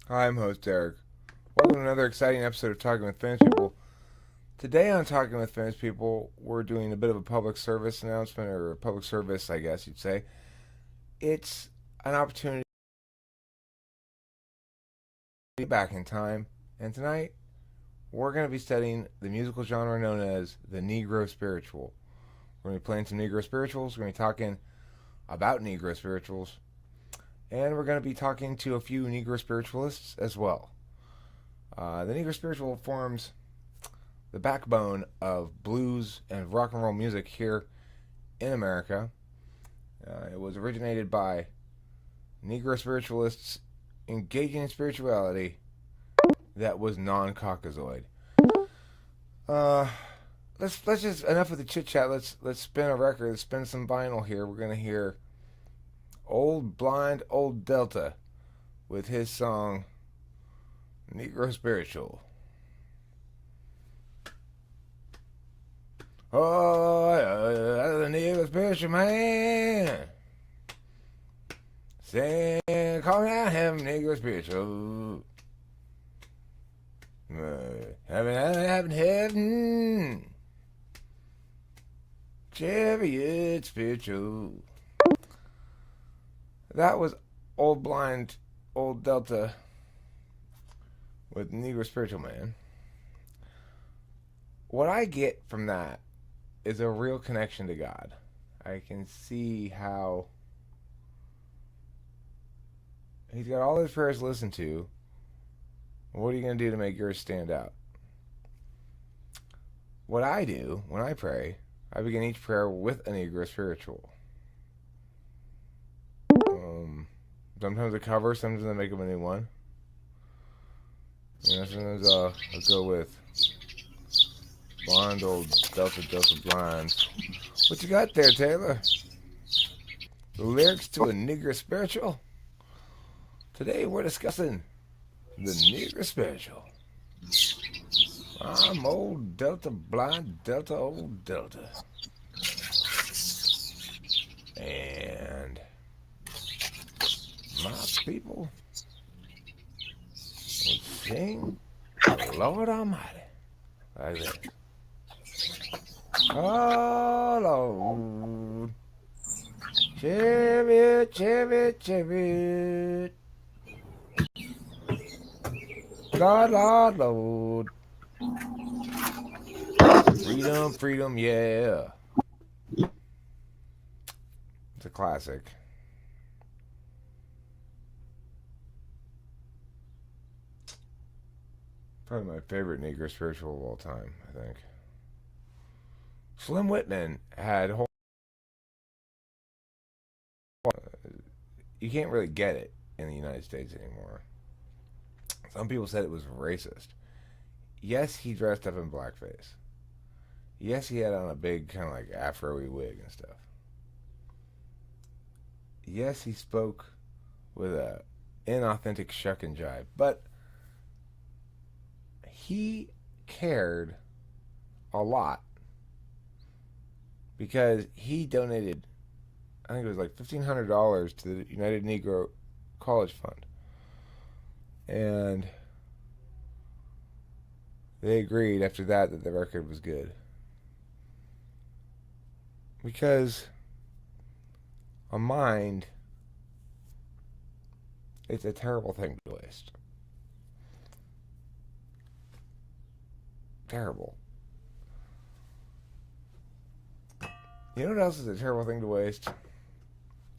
Hi, I'm host Derek. Welcome to another exciting episode of Talking with Famous People. Today on Talking with Famous People, we're doing a bit of a public service announcement, or a public service, I guess you'd say. It's an opportunity to be back in time, and tonight we're going to be studying the musical genre known as the Negro Spiritual. We're going to be playing some Negro spirituals, we're going to be talking about Negro spirituals, and we're going to be talking to a few Negro spiritualists as well. The Negro spiritual forms the backbone of blues and rock and roll music here in America. It was originated by Negro spiritualists engaging in spirituality that was non-Caucasoid. Uh, let's just enough of the chit chat. Let's spin a record. Let's spin some vinyl here. We're gonna hear Old Blind Old Delta with his song Negro Spiritual. Oh, the Negro Spiritual Man. Say, call down heaven, Negro Spiritual. Heaven. Chariot Spiritual. That was Old Blind Old Delta with Negro Spiritual Man. What I get from that is a real connection to God. I can see how he's got all his prayers listened to. What are you going to do to make yours stand out? What I do when I pray, I begin each prayer with a Negro spiritual. Sometimes I cover, sometimes I make up a new one. Sometimes I'll go with Blind Old Delta Blind. What you got there, Taylor? The lyrics to a Negro spiritual? Today we're discussing the Negro spiritual. I'm old Delta Blind Delta Old Delta. And my people would sing Lord Almighty like this. Oh Lord, chariot, chariot, chariot. Lord, Lord, Lord. Freedom, freedom, yeah. It's a classic. Probably my favorite Negro spiritual of all time, I think. Slim Whitman had whole. You can't really get it in the United States anymore. Some people said it was racist. Yes, he dressed up in blackface. Yes, he had on a big kind of like afro-y wig and stuff. Yes, he spoke with a inauthentic shuck and jive, but he cared a lot because he donated, I think it was like $1,500 to the United Negro College Fund, and they agreed after that the record was good because a mind, it's a terrible thing to waste. Terrible. You know what else is a terrible thing to waste?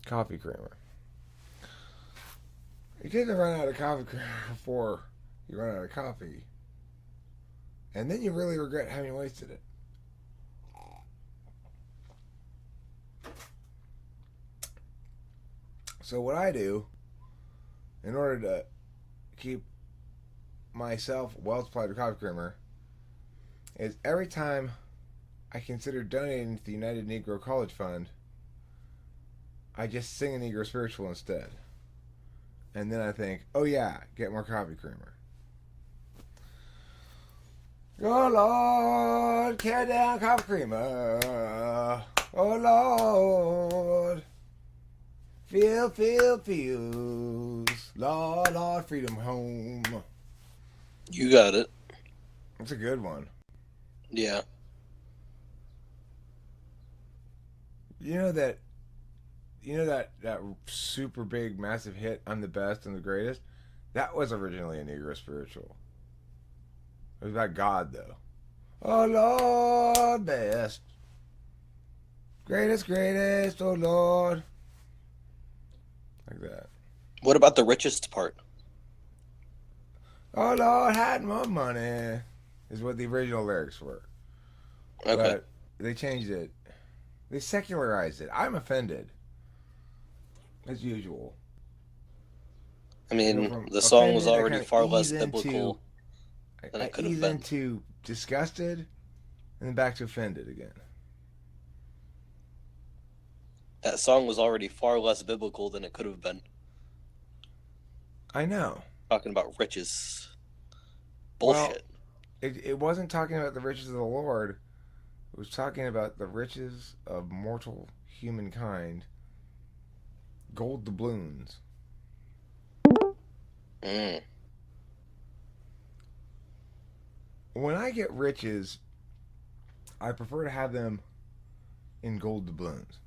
Coffee creamer. You tend to run out of coffee creamer before you run out of coffee, and then you really regret having wasted it. So what I do, in order to keep myself well supplied with coffee creamer, is every time I consider donating to the United Negro College Fund, I just sing a Negro spiritual instead. And then I think, oh yeah, get more coffee creamer. Oh Lord, carry down coffee creamer. Oh Lord, feels. Lord, Lord, freedom home. You got it. That's a good one. Yeah. You know that. That super big, massive hit. I'm the best. I'm the greatest. That was originally a Negro spiritual. It was about God, though. Oh Lord, best, greatest, greatest. Oh Lord, like that. What about the richest part? Oh Lord, had more money, is what the original lyrics were. Okay. But they changed it. They secularized it. I'm offended, as usual. I I go mean, from the song was offended, I already kind of far less ease into, biblical than it could have ease been. into disgusted, and then back to offended again. That song was already far less biblical than it could have been. I know. Talking about riches. Well, Bullshit. it wasn't talking about the riches of the Lord. It was talking about the riches of mortal humankind. Gold doubloons. Mm. When I get riches, I prefer to have them in gold doubloons.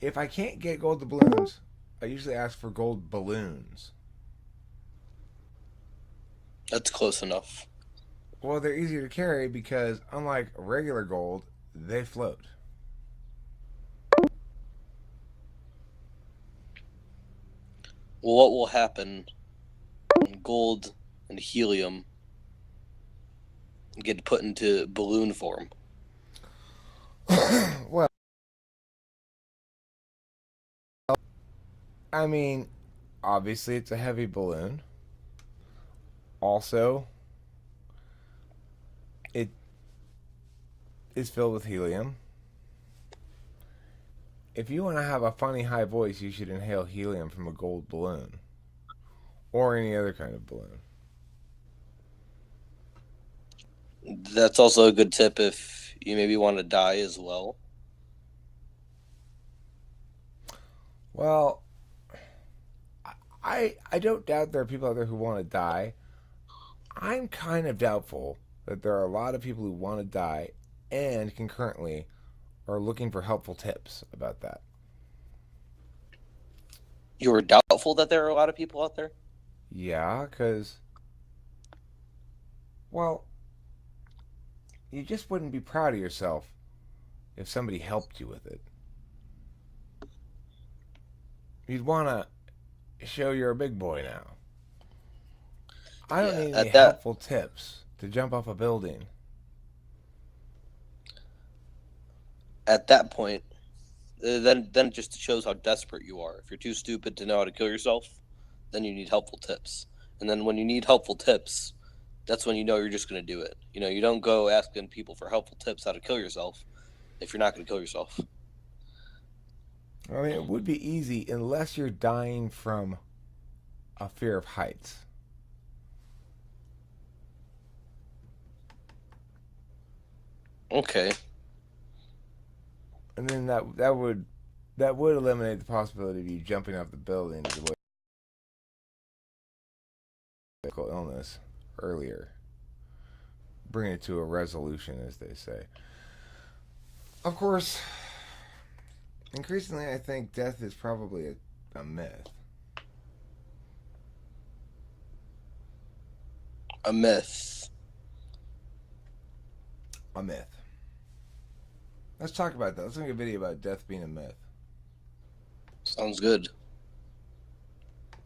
If I can't get gold doubloons, I usually ask for gold balloons. That's close enough. Well, they're easier to carry because, unlike regular gold, they float. Well, what will happen when gold and helium get put into balloon form? Well, I mean, obviously it's a heavy balloon. Also, it is filled with helium. If you want to have a funny high voice, you should inhale helium from a gold balloon or any other kind of balloon. That's also a good tip if you maybe want to die as well. Well, I don't doubt there are people out there who want to die. I'm kind of doubtful that there are a lot of people who want to die and concurrently are looking for helpful tips about that. You were doubtful that there are a lot of people out there? Yeah, because, well, you just wouldn't be proud of yourself if somebody helped you with it. You'd want to show you're a big boy now. I don't Yeah, need any at that helpful tips to jump off a building. at that point, then it just shows how desperate you are. If you're too stupid to know how to kill yourself, then you need helpful tips. And then when you need helpful tips, that's when you know you're just going to do it. You know, you don't go asking people for helpful tips how to kill yourself if you're not going to kill yourself. I mean, it would be easy unless you're dying from a fear of heights. Okay. And then that would eliminate the possibility of you jumping off the building to avoid medical illness earlier. Bring it to a resolution, as they say. Of course, increasingly I think death is probably a myth. A myth. A myth. Let's talk about that. Let's make a video about death being a myth. Sounds good.